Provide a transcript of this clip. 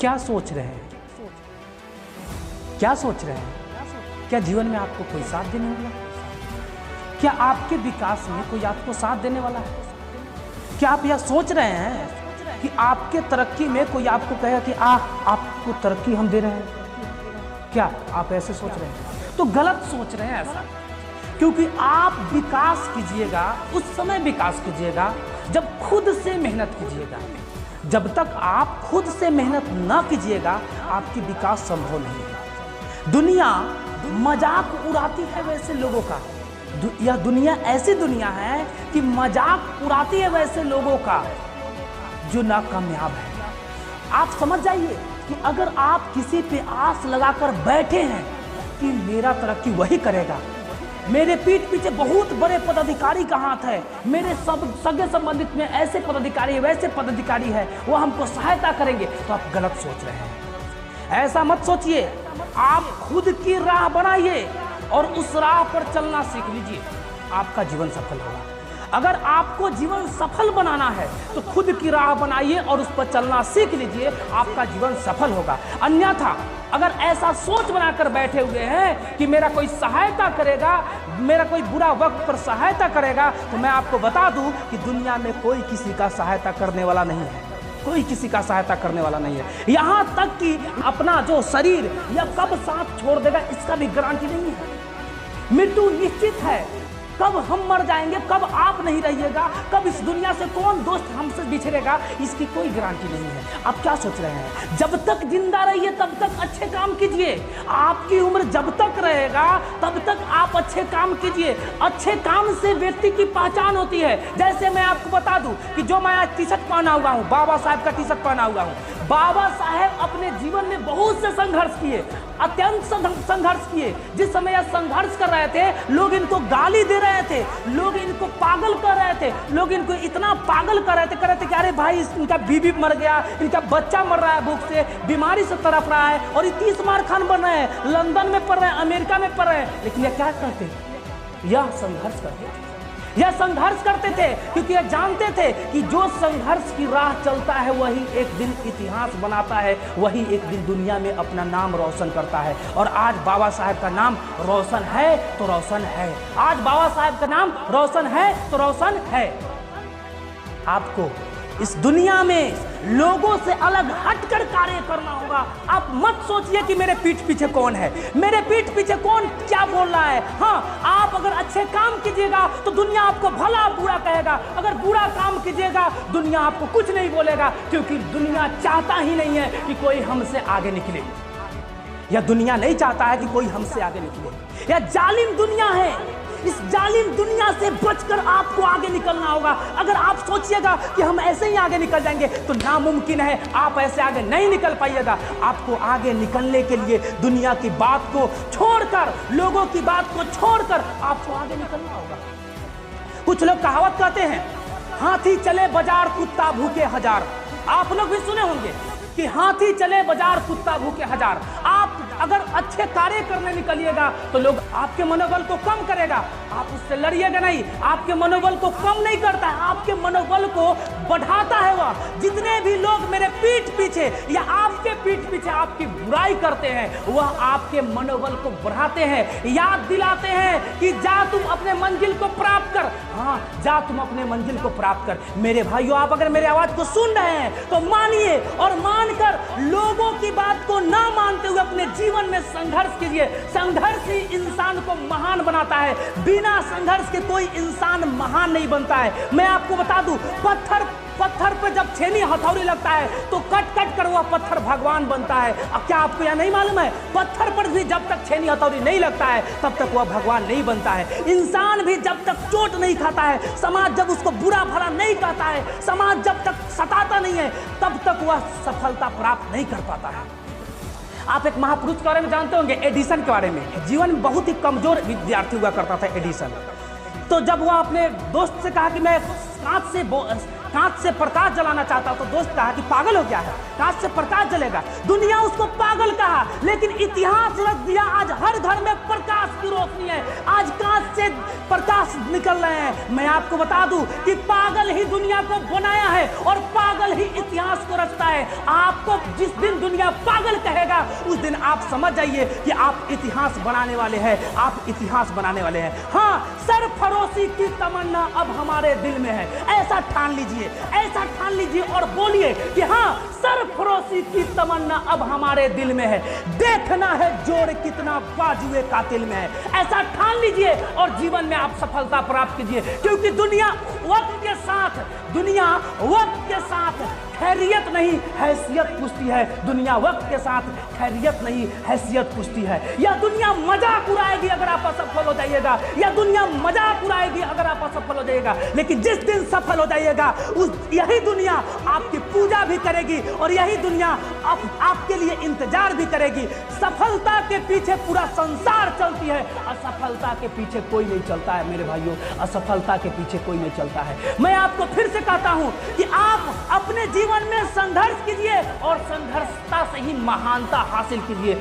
क्या सोच रहे हैं? क्या सोच रहे हैं? क्या जीवन में आपको कोई साथ देने वाला है? क्या आपके विकास में कोई आपको साथ देने वाला है? क्या आप यह सोच रहे हैं कि आपके तरक्की में कोई आपको कहेगा कि आपको तरक्की हम दे रहे हैं? क्या आप ऐसे सोच रहे हैं? तो गलत सोच रहे हैं ऐसा, क्योंकि आप विकास कीजिएगा, उस समय विकास कीजिएगा जब खुद से मेहनत कीजिएगा। जब तक आप खुद से मेहनत ना कीजिएगा, आपकी विकास संभव नहीं है। दुनिया मजाक उड़ाती है वैसे लोगों का, यह दुनिया ऐसी दुनिया है कि मजाक उड़ाती है वैसे लोगों का जो नाकामयाब है। आप समझ जाइए कि अगर आप किसी पे आस लगाकर बैठे हैं कि मेरा तरक्की वही करेगा, मेरे पीठ पीछे बहुत बड़े पदाधिकारी का हाथ है, मेरे सब सगे संबंधित में ऐसे पदाधिकारी है, वैसे पदाधिकारी है, वो हमको सहायता करेंगे, तो आप गलत सोच रहे हैं। ऐसा मत सोचिए। आप खुद की राह बनाइए और उस राह पर चलना सीख लीजिए, आपका जीवन सफल होगा। अगर आपको जीवन सफल बनाना है तो खुद की राह बनाइए और उस पर चलना सीख लीजिए, आपका जीवन सफल होगा। अन्यथा अगर ऐसा सोच बनाकर बैठे हुए हैं कि मेरा कोई सहायता करेगा, मेरा कोई बुरा वक्त पर सहायता करेगा, तो मैं आपको बता दूं कि दुनिया में कोई किसी का सहायता करने वाला नहीं है। कोई किसी का सहायता करने वाला नहीं है। यहाँ तक कि अपना जो शरीर यह कब साथ छोड़ देगा इसका भी गारंटी नहीं है। मृत्यु निश्चित है, कब हम मर जाएंगे, कब आप नहीं रहिएगा, कब इस दुनिया से कौन दोस्त हमसे बिछड़ेगा, इसकी कोई गारंटी नहीं है। आप क्या सोच रहे हैं? जब तक जिंदा रहिए तब तक अच्छे काम कीजिए। आपकी उम्र जब तक रहेगा तब तक आप अच्छे काम कीजिए। अच्छे काम से व्यक्ति की पहचान होती है। जैसे मैं आपको बता दूं कि जो मैं आज टी शर्ट पहना हुआ हूँ, बाबा साहब का टी शर्ट पहना हुआ हूँ, बाबा साहेब अपने जीवन में बहुत से संघर्ष किए, अत्यंत संघर्ष किए। जिस समय यह संघर्ष कर रहे थे, लोग इनको गाली दे रहे थे, लोग इनको पागल कर रहे थे, लोग इनको इतना पागल कर रहे थे कि अरे भाई इनका बीवी मर गया, इनका बच्चा मर रहा है, भूख से बीमारी से तड़प रहा है, और ये 30 मार खान बन रहे हैं, लंदन में पढ़ रहे हैं, अमेरिका में पढ़ रहे हैं। लेकिन यह क्या करते? यह संघर्ष करते थे। यह संघर्ष करते थे क्योंकि यह जानते थे कि जो संघर्ष की राह चलता है वही एक दिन इतिहास बनाता है, वही एक दिन दुनिया में अपना नाम रोशन करता है। और आज बाबा साहब का नाम रोशन है तो रोशन है। आज बाबा साहब का नाम रोशन है तो रोशन है। आपको इस दुनिया में लोगों से अलग हटकर कार्य करना होगा। आप मत सोचिए कि मेरे पीठ पीछे कौन है, मेरे पीठ पीछे कौन क्या बोल रहा है। हाँ, आप अगर अच्छे काम कीजिएगा तो दुनिया आपको भला बुरा कहेगा, अगर बुरा काम कीजिएगा दुनिया आपको कुछ नहीं बोलेगा, क्योंकि दुनिया चाहता ही नहीं है कि कोई हमसे आगे निकले। यह दुनिया नहीं चाहता है कि कोई हमसे आगे निकले। यह जालिम दुनिया है। इस जालिम दुनिया से बचकर आपको आगे निकलना होगा। अगर आप सोचिएगा कि हम ऐसे ही आगे निकल जाएंगे तो नामुमकिन है, आप ऐसे आगे नहीं निकल पाइएगा। आपको आगे निकलने के लिए दुनिया की बात को छोड़कर, लोगों की बात को छोड़कर आपको आगे निकलना होगा। कुछ लोग कहावत कहते हैं, हाथी चले बाजार कुत्ता भूखे हजार। आप लोग भी सुने होंगे कि हाथी चले बाजार कुत्ता भूखे हजार। आप अगर अच्छे कार्य करने निकलिएगा तो लोग आपके मनोबल को कम करेगा, आप उससे लड़िएगा नहीं। आपके मनोबल को कम नहीं करता है, आपके मनोबल को बढ़ाता है वह। जितने भी लोग मेरे पीठ पीछे या आपके पीठ पीछे आपकी बुराई करते हैं, वह आपके मनोबल को बढ़ाते हैं, याद दिलाते हैं कि जा तुम अपने मंजिल को प्राप्त कर। हाँ, जा तुम अपने मंजिल को प्राप्त कर। मेरे भाइयों, आप अगर मेरे आवाज को सुन रहे हैं तो मानिए, और मानकर लोगों की बात को ना मानते हुए अपने जीवन में संघर्ष कीजिए। संघर्ष ही इंसान को महान बनाता है। बिना संघर्ष के कोई इंसान महान नहीं बनता है। मैं आपको बता दूं, पत्थर पर जब छेनी हथौड़ी लगता है तो कट कट कर वह पत्थर भगवान बनता है। अब क्या आपको यह नहीं मालूम है? पत्थर पर भी जब तक छेनी हथौड़ी नहीं लगता है तब तक वह भगवान नहीं बनता है। इंसान भी जब तक चोट नहीं खाता है, समाज जब उसको बुरा भला नहीं कहता है, समाज जब तक सताता नहीं है, तब तक वह सफलता प्राप्त नहीं कर पाता है। आप एक महापुरुष के बारे में जानते होंगे, एडिसन के बारे में। जीवन में बहुत ही कमजोर विद्यार्थी हुआ करता था एडिसन। तो जब वह अपने दोस्त से कहा कि मैं कांच से प्रकाश जलाना चाहता तो दोस्त कहा कि पागल हो गया है, कांच से प्रकाश जलेगा। दुनिया उसको पागल कहा, लेकिन इतिहास रख दिया आज हर घर में प्रकाश की रोशनी है। आज कांच से प्रकाश निकल रहे हैं। मैं आपको बता दूं कि पागल ही दुनिया को बनाया है और पागल ही इतिहास को रचता है। आपको जिस दिन दुनिया पागल कहेगा उस दिन आप समझ जाइए कि आप इतिहास बनाने वाले हैं, आप इतिहास बनाने वाले हैं। हाँ, सरफरोशी की तमन्ना अब हमारे दिल में है, ऐसा ठान लीजिए, ऐसा ठान लीजिए और बोलिए कि हाँ, सरफरोशी की तमन्ना अब हमारे दिल में है। देखना है जोर कितना बाजुए कातिल में है, ऐसा ठान लीजिए और जीवन में आप सफलता प्राप्त कीजिए। क्योंकि दुनिया वक्त के साथ खैरियत नहीं हैसियत पूछती है। दुनिया वक्त के साथ खैरियत नहीं हैसियत पूछती है। यह दुनिया मजाक उड़ाएगी अगर आप असफल हो जाइएगा, यह दुनिया मजाक उड़ाएगी अगर आप असफल हो जाइएगा। लेकिन जिस दिन सफल हो जाइएगा यही दुनिया आपकी पूजा भी करेगी और यही दुनिया आपके लिए इंतजार भी करेगी। सफलता के पीछे पूरा संसार चलती है, असफलता के पीछे कोई नहीं चलता है मेरे भाइयों, असफलता के पीछे कोई नहीं चलता है। मैं आपको फिर से कहता हूं कि आप अपने जीवन में संघर्ष कीजिए और संघर्षता से ही महानता हासिल कीजिए।